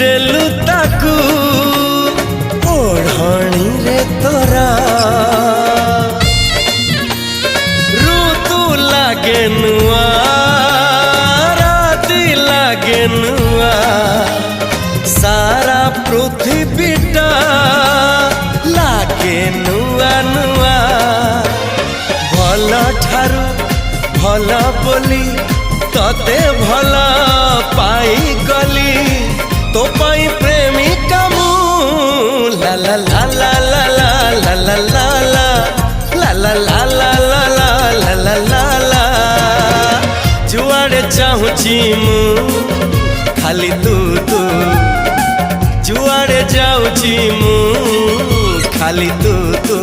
ଦେଲୁ ତାକୁ ଓଢ଼ଣୀରେ ତୋରା ଋତୁ ଲାଗେ ନୂଆ ରାତି ଲାଗେ ନୂଆ ସାରା ପୃଥିବୀଟା ଲାଗେ ନୂଆ ନୂଆ ଭଲ ଠାରୁ ଭଲ ବୋଲି तते भल पाईगली तो पाई प्रेमिका मु ला ला ला ला ला ला ला ला ला ला ला ला ला ला ला ला ला ला जुआड़े चाहूची मु खाली तू तू जुआड़े जाऊची मु खाली तू तू।